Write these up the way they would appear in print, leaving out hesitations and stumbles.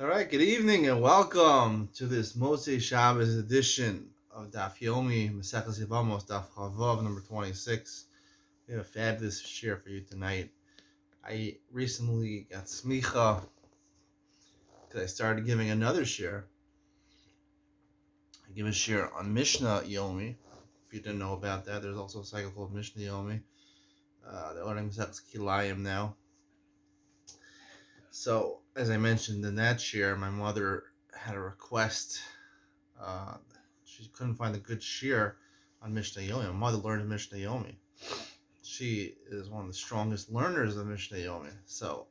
All right, good evening and welcome to this Motzei Shabbos edition of Daf Maseches Yevamos, Daf Chavav number 26. We have a fabulous shiur for you tonight. I recently got smicha because I started giving another shiur. I give a shiur on Mishna Yomi. If you didn't know about that, there's also a cycle called Mishna Yomi. They're learning Maseches Kilayim now. So, as I mentioned in that shiur, my mother had a request. She couldn't find a good shiur on Mishnah Yomi. My mother learned Mishnah Yomi. She is one of the strongest learners of Mishnah Yomi. So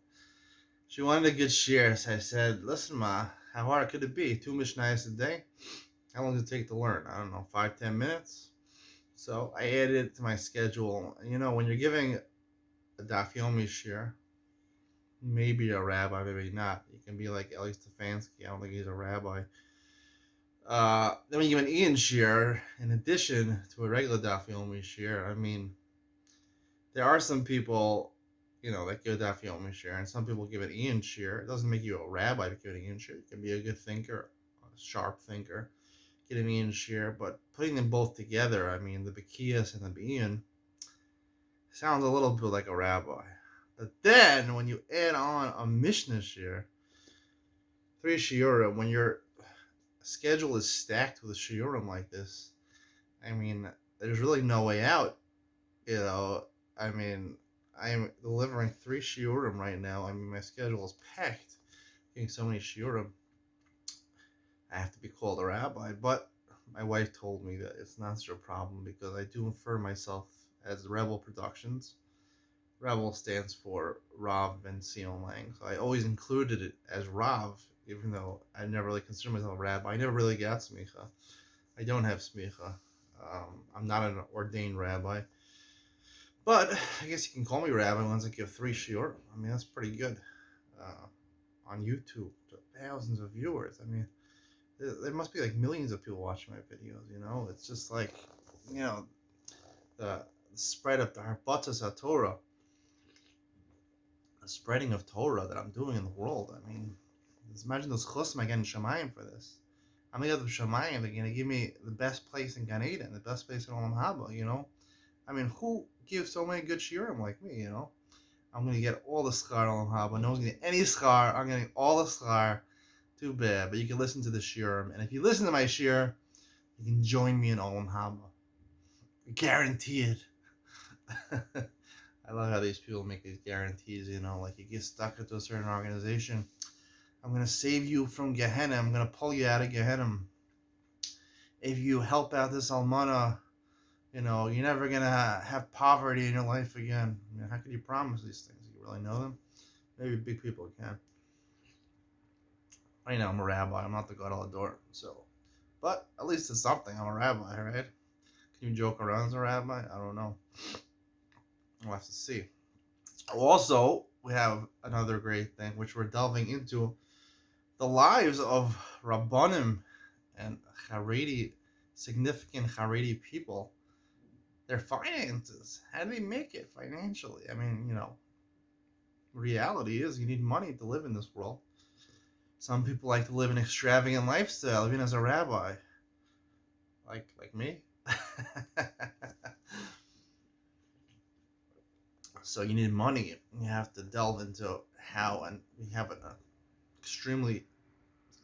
she wanted a good shiur. So I said, listen, Ma, how hard could it be? 2 Mishnayos a day? How long does it take to learn? I don't know, 5-10 minutes? So I added it to my schedule. You know, when you're giving a Daf Yomi shiur, maybe a rabbi, maybe not. You can be like Eli Stefanski. I don't think he's a rabbi. Then we give an Ian shiur in addition to a regular Daf Yomi shiur. I mean, there are some people, that give Daf Yomi shiur, and some people give an Ian shiur. It doesn't make you a rabbi to give an Ian shiur. You can be a good thinker, a sharp thinker, get an Ian shiur. But putting them both together, I mean, the Bekias and the Ian, sounds a little bit like a rabbi. But then when you add on a Mishnah shiur, 3 shiurim, when your schedule is stacked with a shiurim like this, I mean, there's really no way out. I mean, I'm delivering 3 shiurim right now. I mean, my schedule is packed. Getting so many shiurim, I have to be called a rabbi. But my wife told me that it's not such a problem because I do refer myself as Rebel Productions. Rebel stands for Rav Ben Sion Lang. So I always included it as Rav, even though I never really consider myself a rabbi. I never really got smicha. I don't have smicha. I'm not an ordained rabbi. But I guess you can call me rabbi once I give 3 shiur. I mean, that's pretty good. On YouTube, to thousands of viewers. I mean, there must be like millions of people watching my videos, It's just like, the spread of the Harbatas HaTorah, the spreading of Torah that I'm doing in the world. I mean, just imagine those chosim I get in Shemayim for this. I'm going to get the Shemayim. They're going to give me the best place in Gan Eden, the best place in Olam Haba, I mean, who gives so many good shiurim like me, I'm going to get all the schar in Olam Haba. No one's going to get any schar. I'm getting all the schar. Too bad. But you can listen to the shiurim. And if you listen to my shiur, you can join me in Olam Haba. Guaranteed. I love how these people make these guarantees, like you get stuck into a certain organization. I'm going to save you from Gehenna. I'm going to pull you out of Gehenna. If you help out this almana, you're never going to have poverty in your life again. I mean, how could you promise these things? You really know them? Maybe big people can. I know I'm a rabbi. I'm not the God of the door. But at least it's something. I'm a rabbi, right? Can you joke around as a rabbi? I don't know. We'll have to see. Also, we have another great thing, which we're delving into the lives of Rabbanim and Haredi, significant Haredi people, their finances. How do they make it financially? I mean, reality is you need money to live in this world. Some people like to live an extravagant lifestyle, even as a rabbi. Like me. So you need money. You have to delve into how, and we have an extremely,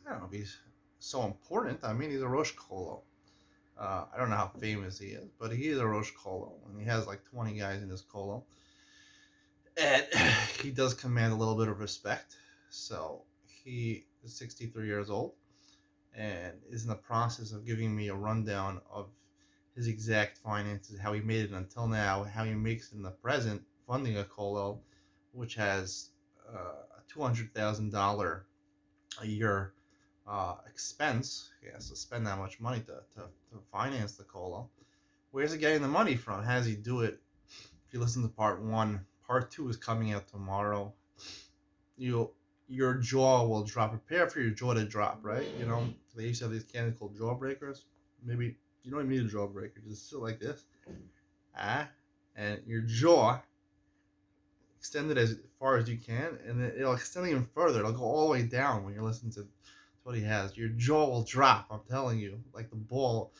I don't know if he's so important. I mean, he's a Rosh Kolo. I don't know how famous he is, but he is a Rosh Kolo, and he has like 20 guys in his Kolo. And he does command a little bit of respect. So he is 63 years old and is in the process of giving me a rundown of his exact finances, how he made it until now, how he makes it in the present, funding a Kollel, which has a $200,000 a year expense. He has to spend that much money to finance the Kollel. Where's he getting the money from? How does he do it? If you listen to part 1, part 2 is coming out tomorrow. Your jaw will drop. Prepare for your jaw to drop, right? They used to have these candies called jawbreakers. Maybe you don't even need a jawbreaker. Just sit like this. And your jaw extend it as far as you can, and then it'll extend even further. It'll go all the way down when you're listening to what he has. Your jaw will drop. I'm telling you, like the ball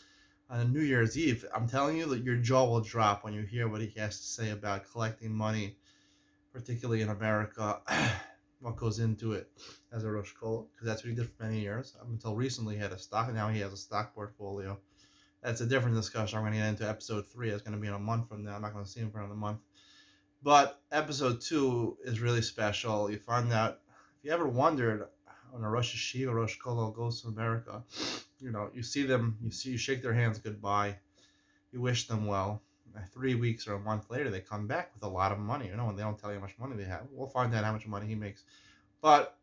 on a New Year's Eve. I'm telling you that your jaw will drop when you hear what he has to say about collecting money, particularly in America. What goes into it as a Rosh Kol, because that's what he did for many years. Up until recently, he had a stock, and now he has a stock portfolio. That's a different discussion. I'm going to get into episode 3. It's going to be in a month from now. I'm not going to see him for another month. But episode 2 is really special. You find out, if you ever wondered, when a Rosh Hashiva, Rosh Kol goes to America, you see them, you shake their hands goodbye, you wish them well. 3 weeks or a month later, they come back with a lot of money. And they don't tell you how much money they have. We'll find out how much money he makes. But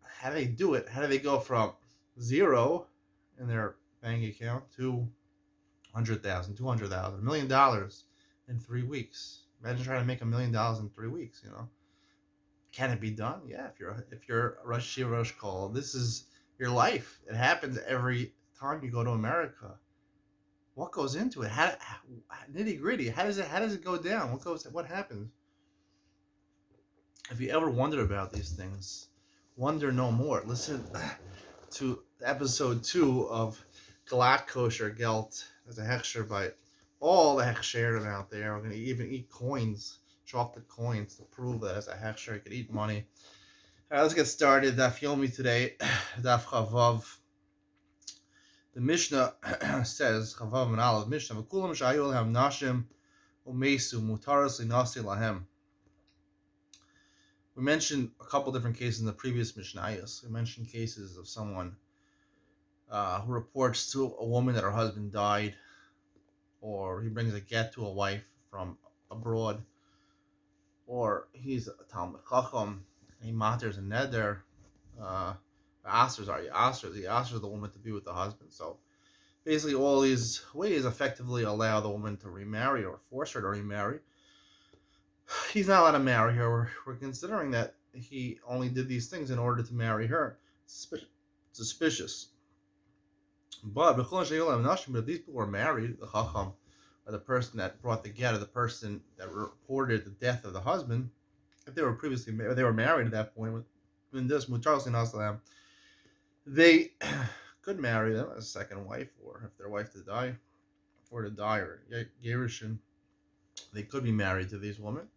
how do they do it? How do they go from zero in their bank account to $100,000, $200,000, $1 million in 3 weeks? Imagine trying to make $1 million in 3 weeks. Can it be done? Yeah. If you're Rosh Hashiva, Rosh Kol, this is your life. It happens every time you go to America. What goes into it? How nitty gritty? How does it go down? What happens? If you ever wondered about these things, wonder no more. Listen to episode 2 of Galak Kosher Gelt as a hechsher by all the hechsherim out there. We're going to even eat coins, chocolate coins, to prove that as a hechsher you could eat money. All right, let's get started. Daf Yomi today, Daf Chavav. The Mishna says, Chavav and Aleph, Mishna, V'kulam sh'ayu lehem nashim u'meisu mutaras linasi lahem. We mentioned a couple different cases in the previous Mishnayos. We mentioned cases of someone who reports to a woman that her husband died, or he brings a get to a wife from abroad, or he's a Talmud Chacham, and he matters a neder. Asers are Asers. He asers the woman to be with the husband. So basically, all these ways effectively allow the woman to remarry or force her to remarry. He's not allowed to marry her. We're considering that he only did these things in order to marry her. Suspicious. But if these people were married, the Chacham, or the person that brought the get, or the person that reported the death of the husband, if they were previously married, they were married at that point, when this Mutarsi Naslam, they could marry them as a second wife, or if their wife to die, or Yerushin, they could be married to these women,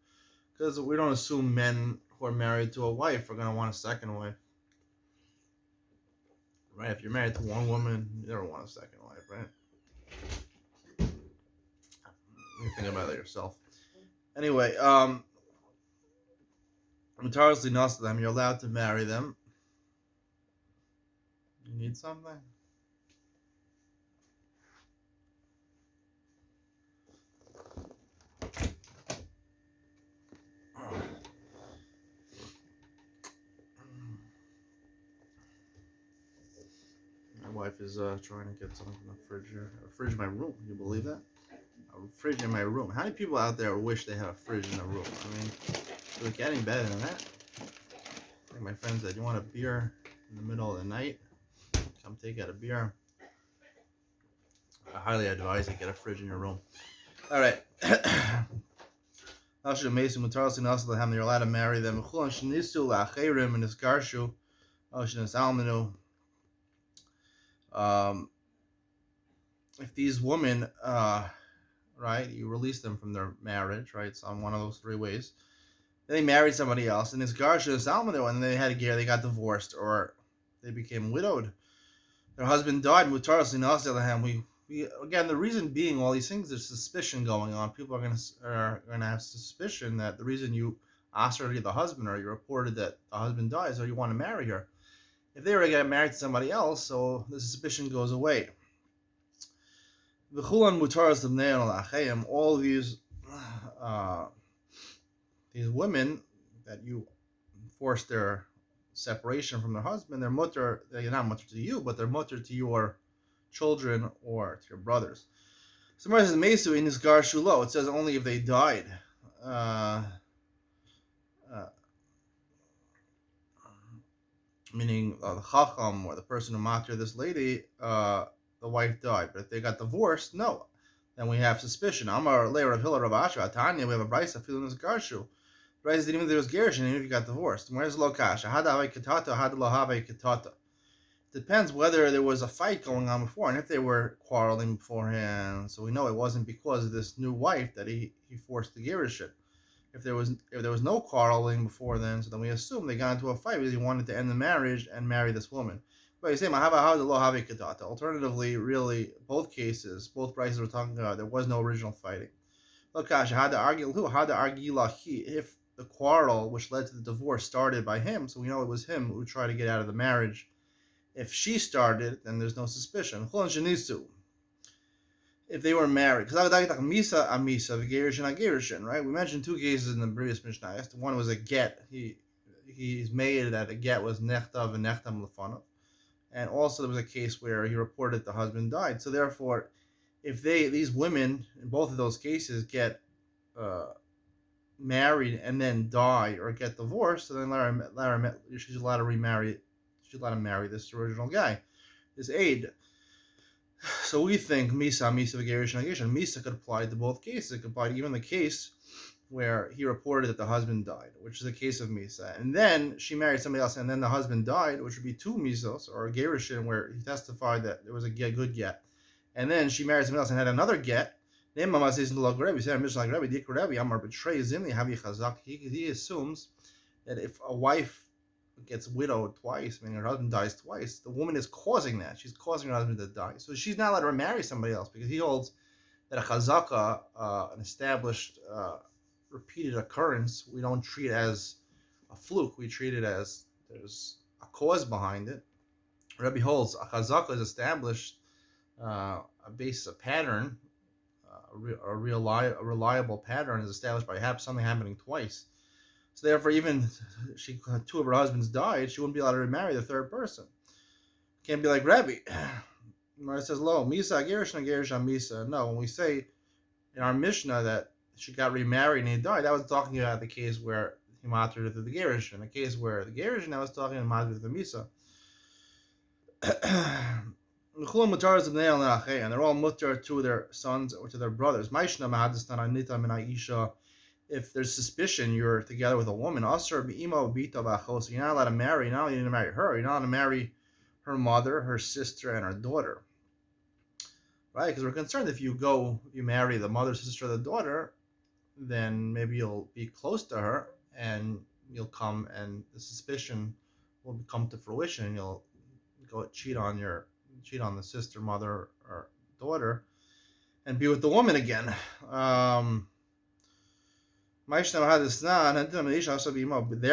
because we don't assume men who are married to a wife are going to want a second wife, right? If you're married to one woman, you never want a second wife, right? You think about that yourself. Anyway, Mutarasli Naslam, you're allowed to marry them. You need something? My wife is trying to get something from the fridge here. A fridge in my room. Can you believe that? A fridge in my room. How many people out there wish they had a fridge in a room? I mean, is it getting better than that? Like my friend said, you want a beer in the middle of the night? Come take out a beer. I highly advise you get a fridge in your room. All right. You're allowed to marry them. If these women, right, you release them from their marriage, right? So on one of those 3 ways. Then they married somebody else, and this Garshu Salmano, and they got divorced, or they became widowed. Their husband died. We again, the reason being all these things, there's suspicion going on. People are gonna have suspicion that the reason you asked her to be the husband, or you reported that the husband dies, or you want to marry her. If they were to get married to somebody else, so the suspicion goes away. All these women that you forced their separation from their husband, they're not mutter to you, but they're mutter to your children or to your brothers. Somebody says Mesu in his Gar Shulo. It says only if they died. Meaning the Chacham or the person who matter this lady, the wife died. But if they got divorced, no. Then we have suspicion. Amar Le Rav Hillel Rav Asher Tanya. We have a brayso feeling this Garshu. Right? Even if there was gerushin, even if you got divorced. Where's lo kasha? Hada have katata, hada lo have katata. Depends whether there was a fight going on before, and if they were quarreling beforehand. So we know it wasn't because of this new wife that he forced the gerushin. If there was no quarreling before then, so then we assume they got into a fight because he wanted to end the marriage and marry this woman. But you say mahava lo have katata. Alternatively, really, both cases, both prices we're talking about, there was no original fighting. Look, Kasha, how to argue who? How to argue if the quarrel which led to the divorce started by him, so we know it was him who tried to get out of the marriage. If she started, then there's no suspicion. If they were married, because misa amisa v'gerushin, right? We mentioned two cases in the previous Mishnah. One was a get. He's made that a get was nechtav and nechtam lefanav, and also there was a case where he reported the husband died. So therefore, if these women in both of those cases get married and then die or get divorced, so then she's allowed to remarry. She's allowed to marry this original guy, this aide. So we think Misa v'gerushin Misa could apply to both cases. It could apply to even the case where he reported that the husband died, which is a case of Misa. And then she married somebody else, and then the husband died, which would be two Misos, or a gerushin, where he testified that there was a good get. And then she married somebody else and had another get. He assumes that if a wife gets widowed twice, meaning her husband dies twice, the woman is causing that. She's causing her husband to die. So she's not allowed to remarry somebody else because he holds that a chazaka, an established, repeated occurrence, we don't treat as a fluke. We treat it as there's a cause behind it. Rebbe holds a chazaka is established, a basis, a pattern, a reliable pattern is established by something happening twice. So therefore, even two of her husbands died, she wouldn't be allowed to remarry the third person. Can't be like Rebbe. It says, "Lo, Misa Gerushin Misa." No, when we say in our Mishnah that she got remarried and he died, that was talking about the case where he matered to the Gerushin. The case where the Gerushin, that was talking about matered to the Misa. And they're all mutar to their sons or to their brothers. If there's suspicion you're together with a woman, you're not allowed to marry. Not only you need to marry her, you're not allowed to marry her mother, her sister, and her daughter. Right? Because we're concerned if you marry the mother, sister, or the daughter, then maybe you'll be close to her and you'll come and the suspicion will come to fruition and you'll go cheat on the sister, mother, or daughter and be with the woman again. They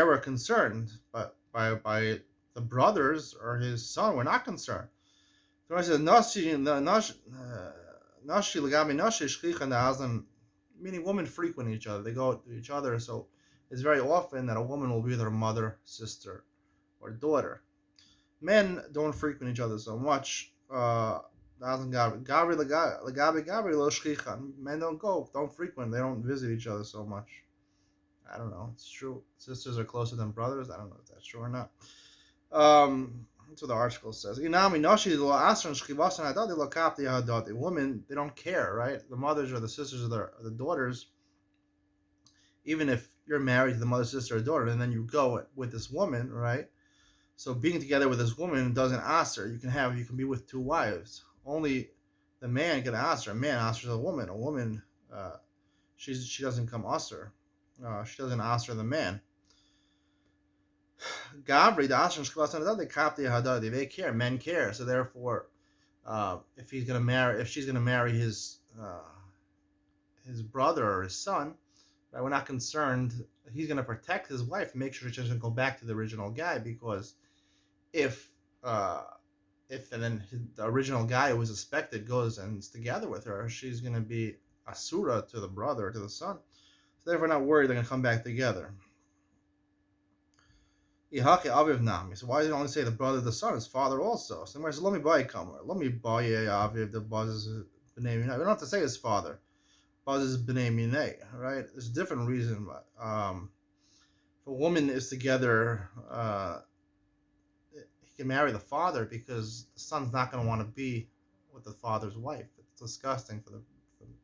were concerned, but by the brothers or his son were not concerned. So I said, meaning women frequent each other. They go to each other, so it's very often that a woman will be with her mother, sister, or daughter. Men don't frequent each other so much. Men don't frequent. They don't visit each other so much. I don't know. It's true. Sisters are closer than brothers. I don't know if that's true or not. That's what the article says. Women, they don't care, right? The mothers or the sisters or the daughters, even if you're married to the mother, sister, or daughter, and then you go with this woman, right? So being together with this woman doesn't answer. You can be with two wives. Only the man can answer. A man answers a woman. A woman, she doesn't come answer. She doesn't answer the man. Gabri, they care. Men care. So therefore, if she's gonna marry his brother or his son, right, we're not concerned. He's gonna protect his wife and make sure she doesn't go back to the original guy, because if the original guy who was suspected goes and is together with her, she's gonna be asura to the brother, to the son. So therefore, not worried they're gonna come back together. So why did it only say the brother, the son, his father also? So let me buy Aviv, the Buzz b'nei minei. We don't have to say his father. Buzz is b'nei minei, right? There's a different reason, but if a woman is together, he can marry the father because the son's not going to want to be with the father's wife. It's disgusting for the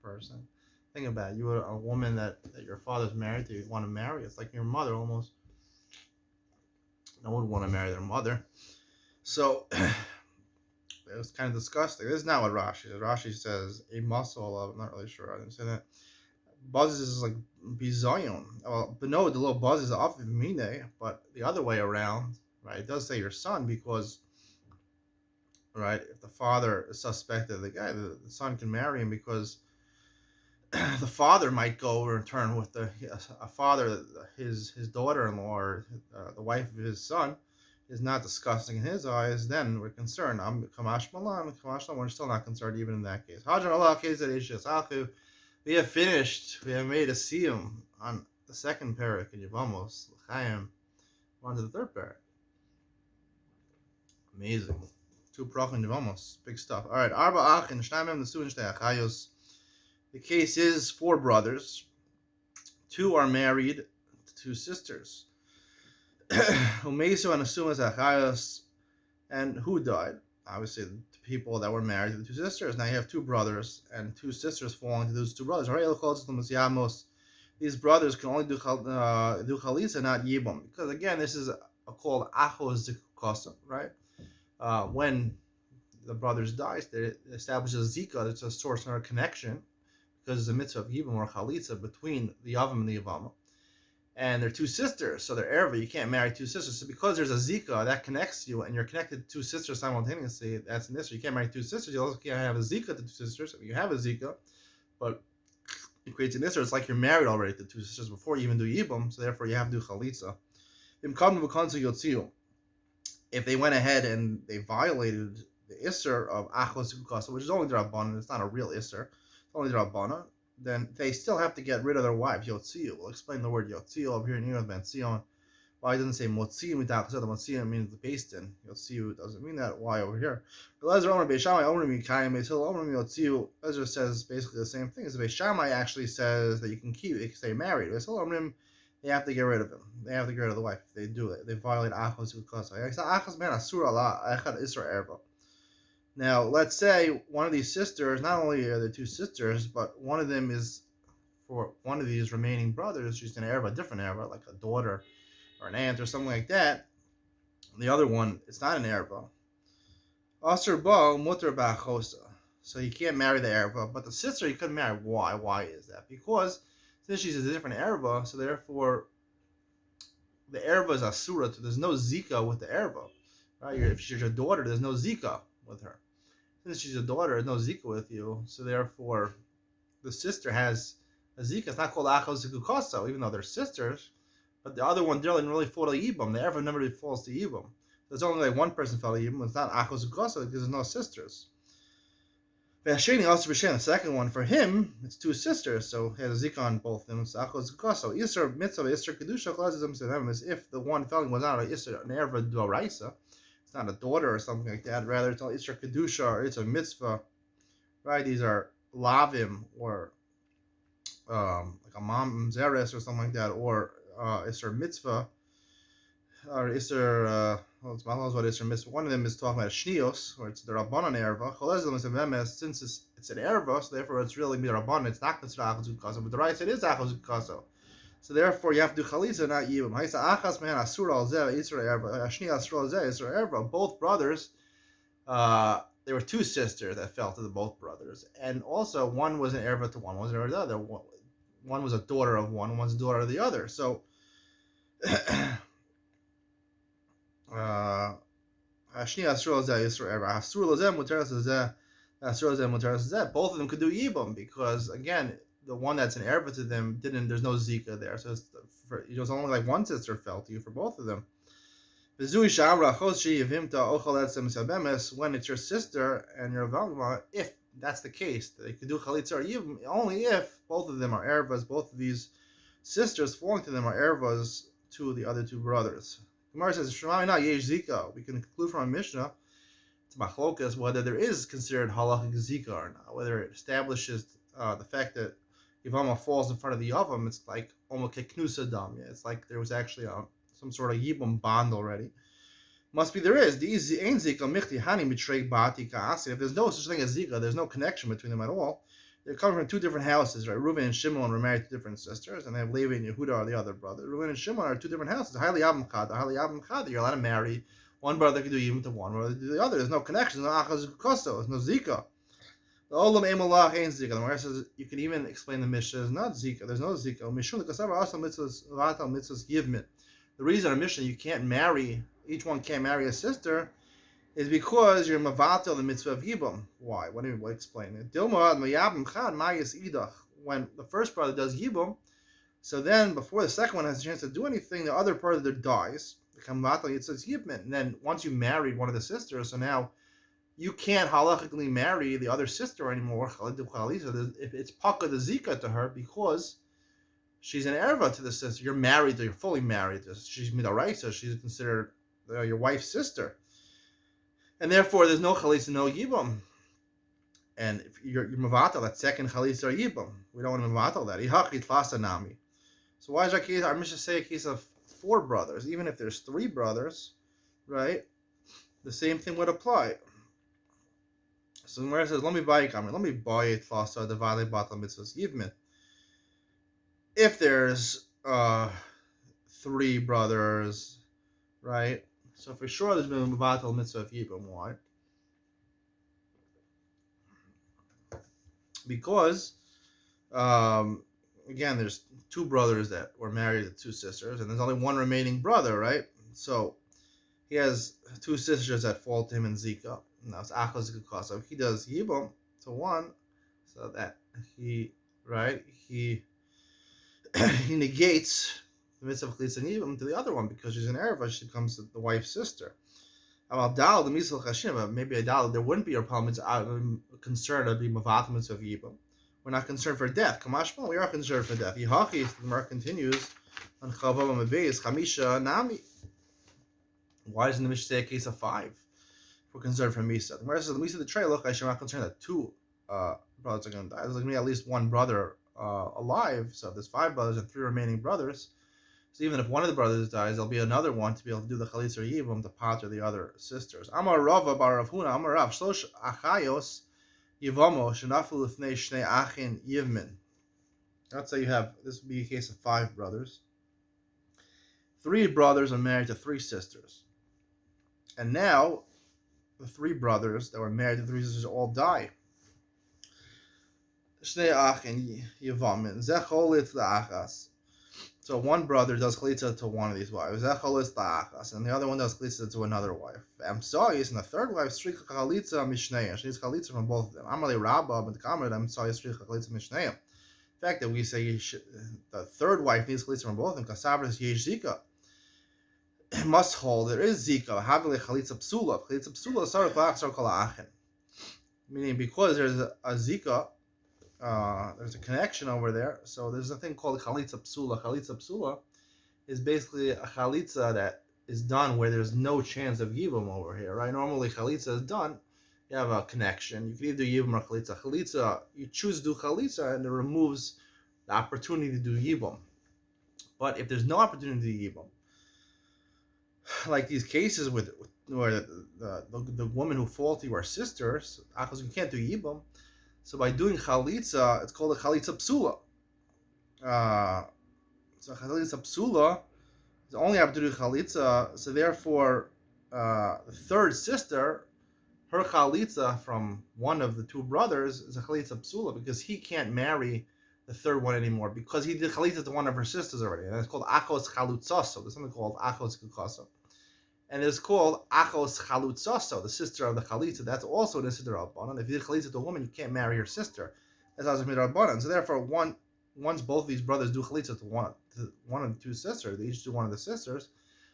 person. Think about it. You were a woman that your father's married to, you want to marry. It's like your mother almost. No one would want to marry their mother. So it was kind of disgusting. This is not what Rashi says. Rashi says a muscle of, I'm not really sure. I didn't say that. Buzz is like bizayon. Well, but no, the little buzz is off of mine, but the other way around, right? It does say your son because, right, if the father is suspected, the guy, the son can marry him because the father might go return with a father, his daughter-in-law or the wife of his son is not disgusting in his eyes. Then we're concerned. I'm kamash malan, kamash malan. We're still not concerned even in that case. Hadran Allah case that is just we have finished. We have made a siyum on the second Perek in Yevamos. L'chaim. On to the third Perek. Amazing. 2 Perek in Yevamos. Big stuff. All right. Arba achin shnayim nesu and shtei achayos. The case is 4 brothers. 2 are married to 2 sisters. Umesu and Asumas achayos. And who died? Obviously, the people that were married to the 2 sisters. Now you have 2 brothers and 2 sisters falling to those 2 brothers. Yevamos. These brothers can only do chalitza, not yibum, because again, this is called achos zikukasa, right? When the brothers die, it establishes zika. It's a source or a connection, because it's a mitzvah of yibum or chalitza between the yavam and the yavama. And they're 2 sisters, so they're erva. You can't marry 2 sisters. So because there's a zika that connects you, and you're connected to 2 sisters simultaneously, that's an issue. You can't marry 2 sisters. You also can't have a zika to 2 sisters. You have a zika, but it creates an issue. It's like you're married already to 2 sisters before you even do yibum, so therefore you have to do chalitza. If they went ahead and they violated the isser of achos zikukasa, which is only drabbanan, it's not a real isser, it's only drabbanan, then they still have to get rid of their wives. Yotziu. We'll explain the word yotziu over here in Yom Ben Zion. Why it doesn't say motziu mitach the motziu means the based in. Yotziu doesn't mean that. Why over here? Ezra says basically the same thing. As Beishamai actually says that you can keep, they can stay married. They have to get rid of him. They have to get rid of the wife if they do it. They violate achos zikukasa. Now, let's say one of these sisters, not only are there 2 sisters, but one of them is, for one of these remaining brothers, she's an erva, a different erva, like a daughter or an aunt or something like that. The other one, it's not an erva. Asur ba mutar ba'achosa. So you can't marry the erva, but the sister you couldn't marry. Why? Why is that? Because since she's a different erva, so therefore the erva is asura. There's no zika with the erva, right? If she's your daughter, there's no zika with her. Since she's a daughter, there's no zika with you, so therefore the sister has a zika. It's not called achos zikukasa, even though they're sisters, but the other one doesn't really fall to yibum. The erva never really falls to yibum. There's only like one person fell to yibum. It's not achos zikukasa because there's no sisters. The second one, for him, it's 2 sisters, so he has a zika on both of them. It's achos zikukasa. Isser mitzvah, isser kedusha, is if the one felling was not an isser, an erva d'oraisa. It's not a daughter or something like that. Rather, it's a kedusha or it's a mitzvah, right? These are lavim or like a mam zeres or something like that, or isser mitzvah, or isser. It's what isser mitzvah. One of them is talking about shnios, or it's the rabbanon erva. Cholezim is a vemes, since it's an erva, so therefore it's really rabbanon. It's not considered achos zikukasa, but the right it is achos zikukasa. So therefore, you have to do chalitza, not yibum. Both brothers, there were 2 sisters that fell to the both brothers, and also one was an erva to one, was an erva to the other. One was a daughter of one, one's a daughter of the other. So, both of them could do yibum because again, the one that's an erva to them there's no zika there, so it was only like one sister fell to you for both of them. When it's your sister and your valma, if that's the case, they could do chalitza or yibum only if both of them are ervas, both of these sisters falling to them are ervas to the other 2 brothers. Gemara says, zika. We can conclude from a Mishna, it's machlokas, whether there is considered halachic zika or not, whether it establishes the fact that Yevama falls in front of the Yavam, it's like omokeknusa dam. It's like there was actually some sort of yibum bond already. Must be there is. If there's no such thing as zika, there's no connection between them at all. they're coming from two different houses, right? Reuven and Shimon were married to different sisters, and they have Levi and Yehuda are the other brother. Reuven and Shimon are two different houses. Highly Abim you're allowed to marry. One brother can do even to one brother to the other. There's no connection. There's no achaz koso. There's no zika. The olam emalach ain't zika. The Gemara says you can even explain the Mishnah is not zika. There's no zika. Mishun l'kasavar asal mitzvahs vatal mitzvahs yivmin. The reason in Mishnah you can't marry, each one can't marry a sister, is because you're mavatal the mitzvah of yibum. Why? What do you explain it? Dilma mayabim chad mayas idach. When the first brother does yibum, so then before the second one has a chance to do anything, the other brother dies. Become matal yitzas yibmin. And then once you married one of the sisters, so now you can't halachically marry the other sister anymore. If it's paka the zika to her because she's an erva to the sister. You're married, you're fully married. She's midaraisa. She's considered your wife's sister. And therefore, there's no chalitza, no yibum. And if you're mavatal, that second chalitza or yibum. We don't want to mavatal that. Ihachit fasanami. So why is our case? Our Mishnah say a case of 4 brothers. Even if there's 3 brothers, right? The same thing would apply. So the Gemara says, "Let me buy it fasa the vale batal mitzvahs yivmin." If there's 3 brothers, right? So for sure there's been a mavatal mitzvah of yibum. Why? Because again, there's 2 brothers that were married to 2 sisters, and there's only one remaining brother, right? So he has 2 sisters that fall to him in zika. Now it's achos zika. So he does yibum to one, so that he negates the mitzvah of chalitza and yibum to the other one because she's an erva. She becomes the wife's sister. About dal the mitzvah chashim, maybe a dal there wouldn't be a problem. I'm concerned of the mavat mitzvah of yibum. We're not concerned for death. Kamashma, we are concerned for death. Yihachi, the Gemara continues on Chavav Amabeis Chamisha Nami. Why doesn't the Mishnah say a case of 5? We're concerned for Misa. The Gemara says the Misa the tray. Look, I'm not concerned that 2 brothers are going to die. There's going to be at least 1 brother alive. So if there's 5 brothers and 3 remaining brothers, so even if one of the brothers dies, there'll be another one to be able to do the chalitza or yibum to pater the other sisters. Amar Rava bar Rav Huna Amar Rav Shlosh Achayos Yevamos shenafu lifnei shnei achin yivmin. Let's say you have, this would be a case of 5 brothers. 3 brothers are married to 3 sisters, and now the 3 brothers that were married to 3 sisters all die. Shnei achin yivmin zechol achas. So one brother does chalitza to one of these wives, and the other one does chalitza to another wife. Amsayis, and the third wife, shrika chalitza mishnayim. She needs chalitza from both of them. Amali Rabba, but the kamer amsayis shrika chalitza mishnayim. The fact that we say the third wife needs chalitza from both of them, kasavras yesh zika, must hold. There is zika. Havile chalitza psula. Chalitza psula sarach lachzor kol ha'achin. Meaning because there's a zika. There's a connection over there, so there's a thing called chalitza psula. Chalitza psula is basically a chalitza that is done where there's no chance of yibum over here, right? Normally chalitza is done, you have a connection. You can either do yibum or chalitza. Chalitza, you choose to do chalitza, and it removes the opportunity to do yibum. But if there's no opportunity to do yibum, like these cases where the women who fall to you are sisters, because you can't do yibum. So by doing chalitza, it's called a chalitza psula. So chalitza psula is only able to do chalitza. So therefore, the third sister, her chalitza from one of the 2 brothers is a chalitza psula because he can't marry the third one anymore because he did chalitza to one of her sisters already, and it's called achos chalutzaso. There's something called achos kukaso. And it's called Achos Chalutzaso, the sister of the Chalitza. That's also an Isidra Rabbanan. If you did Chalitza to a woman, you can't marry her sister. That's also Midra Rabbanan. So therefore, once both of these brothers do Chalitza to one of the 2 sisters, they each do one of the sisters.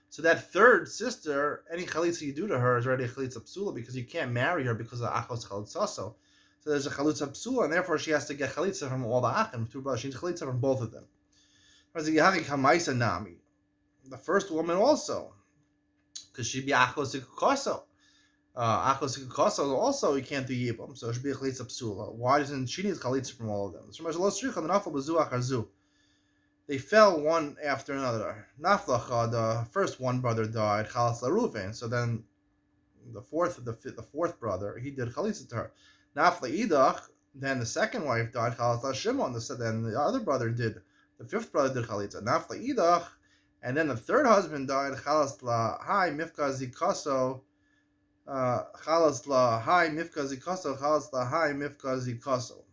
So that third sister, any Chalitza you do to her is already a Chalitza Psula because you can't marry her because of Achos Chalutzaso. So there's a Chalitza Psula, and therefore she has to get Chalitza from all the Achim, 2 brothers. She needs Chalitza from both of them. The first woman also, because she'd be achos ikukaso. Achos ikukaso also you can't do yibum, so it should be a chalitza psula. Why doesn't she need chalitza from all of them? They fell one after another. Naflacha, the first one brother died. Chalas laruven. So then the fourth brother, he did chalitza to her. Nafla idach, Then the second wife died, chalas la Shimon. Then the other brother did. The fifth brother did chalitza. Nafla idach. And then the third husband died, chalas la hai mifka zikaso. Chalas la hai mifka zikaso. Chalas la hai mifka zikaso.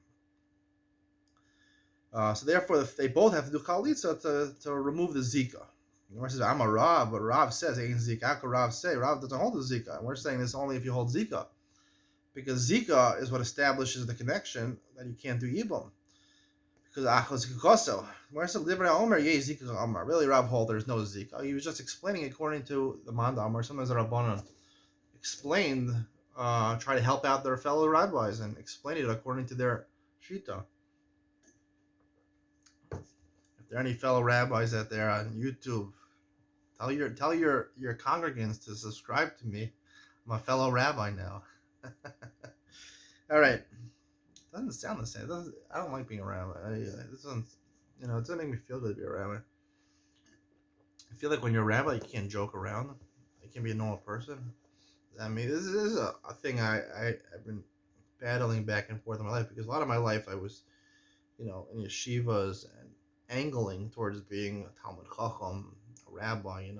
So therefore, they both have to do chalitza to remove the zika. And we're saying, I'm a Rav, but Rav says, ain't zika. How could Rav say? Rav doesn't hold the zika. And we're saying this only if you hold zika. Because zika is what establishes the connection that you can't do yibum. Because achos zikakoso. We're saying, Omer, yeh zika Omer. Really, Rav hold there's no zika. He was just explaining according to the Manda Omer. Sometimes the Rabbanan explained, try to help out their fellow rabbis and explain it according to their shita. If there are any fellow rabbis out there on YouTube, tell your congregants to subscribe to me. I'm a fellow rabbi now. All right. Doesn't sound the same. I don't like being a rabbi. This doesn't, it doesn't make me feel good to be a rabbi. I feel like when you're a rabbi, you can't joke around. You can't be a normal person. I mean, this is a thing I've been battling back and forth in my life, because a lot of my life I was, in yeshivas and angling towards being a Talmud Chacham, a rabbi.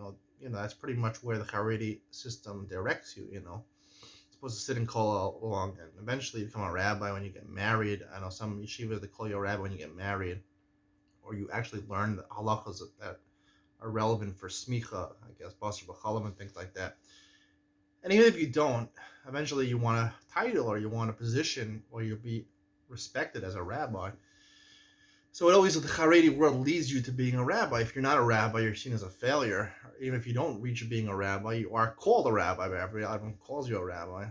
That's pretty much where the Haredi system directs you. You're supposed to sit in kol all along, and eventually you become a rabbi when you get married. I know some yeshivas, they call you a rabbi when you get married, or you actually learn the halachas that are relevant for smicha, I guess, basar b'chalam and things like that. And even if you don't, eventually you want a title or you want a position where you'll be respected as a rabbi. So it always, the Haredi world leads you to being a rabbi. If you're not a rabbi, you're seen as a failure. Even if you don't reach being a rabbi, you are called a rabbi. Everyone calls you a rabbi.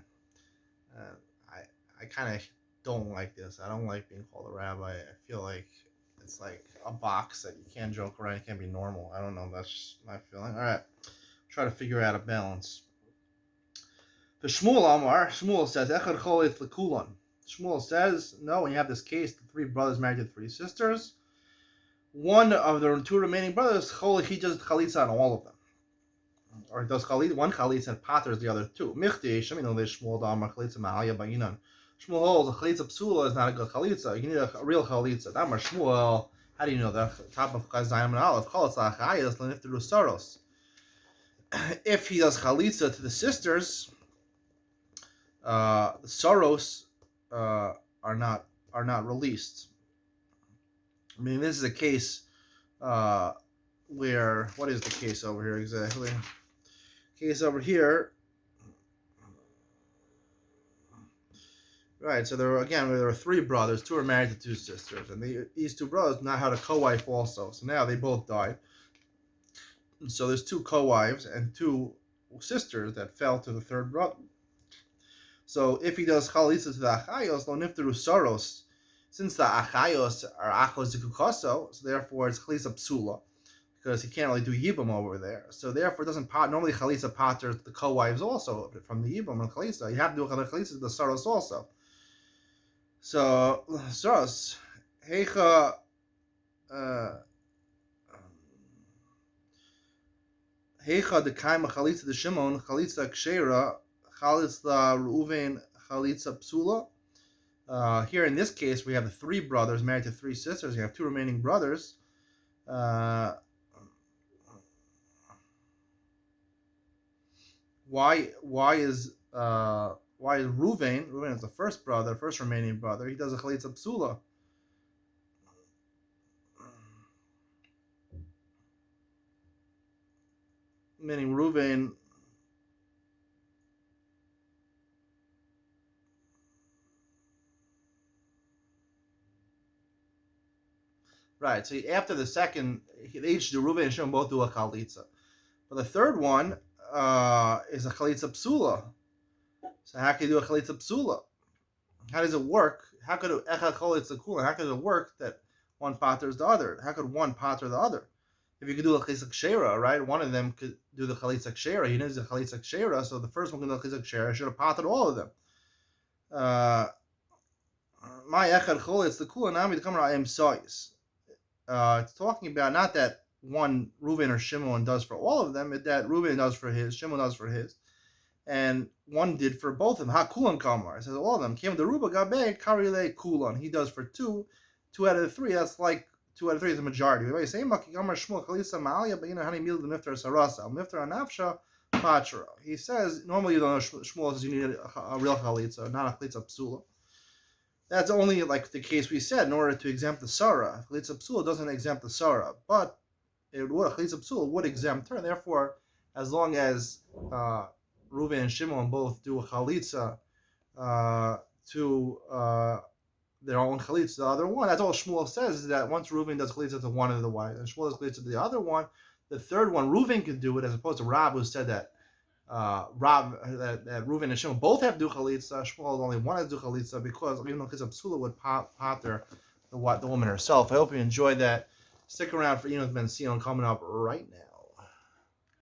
I kind of don't like this. I don't like being called a rabbi. I feel like it's like a box that you can't joke around. You can't be normal. I don't know. That's just my feeling. All right. Try to figure out a balance. The Shmuel says, Echad cholet lekulon. Shmuel says, no, when you have this case, the three brothers married to three sisters, one of the two remaining brothers, he does chalitza on all of them. Or does chalitza, one chalitza and patters the other two. Shmuel holds a chalitza psula is not a good chalitza. You need a real chalitza. Damar Shmuel, how do you know that? Top of Chazayim and Aleph, chalitza achayas lenifteru saros. If he does chalitza to the sisters, the sorrows are not released. I mean, this is a case where, what is the case over here exactly? Case over here, right? So there were three brothers. Two are married to two sisters, and these two brothers now had a co-wife also. So now they both died. And so there's two co-wives and two sisters that fell to the third brother. So if he does chalitza to the achayos, lo nifteru saros, since the achayos are achos zikukoso, so therefore it's chalitza psula, because he can't really do yibum over there. So therefore it doesn't normally chalitza pater the co-wives also from the yibum and chalitza. You have to do chalitza to the saros also. So saros heicha the kaima chalitza the Shimon chalitza kshera. Chalitza Reuven, Chalitza Psula. Here in this case, we have the three brothers married to three sisters. You have two remaining brothers. Why is Reuven? Reuven is the first brother, first remaining brother. He does a Chalitza Psula. Meaning Reuven. Right, so after the second, each do Reuven and Shimon both do a chalitza. But the third one is a chalitza psula. So how can you do a chalitza psula? How does it work? How could it work that one patters the other? How could one patter the other? If you could do a chalitza kshera, right? One of them could do the chalitza kshera. He knows the chalitza kshera, so the first one can do the chalitza kshera. Should have pattered all of them. My echad chalitz the kulanami the kamera am sois. It's talking about not that one Reuven or Shimon does for all of them, but that Reuven does for his, Shimon does for his. and one did for both of them. Ha kulan kamar. It says all of them came the ruba gabe karile kulan. He does for two out of the three. That's like 2 out of 3 is the majority. We say maki kamar shmuel chalisa ma'alya, but hani mil the miftar sarasa miftar anafsha patra. He says normally you don't know Shmuel says you need a real chalitza, not a chalitza psula. That's only like the case we said in order to exempt the Sarah. Chalitza Psula doesn't exempt the Sarah, but Chalitza Psula would exempt her. Therefore, as long as Reuven and Shimon both do a Chalitza to their own Chalitza, the other one, that's all Shmuel says, is that once Reuven does Chalitza to one of the wives, and Shmuel does Chalitza to the other one, the third one, Reuven can do it, as opposed to Rab, who said that that Reuven and Shimon both have to do chalitza. Shmuel only one has to do chalitza because even though Chizab Psula would potter the woman herself. I hope you enjoyed that. Stick around for Enos Ben Sion coming up right now.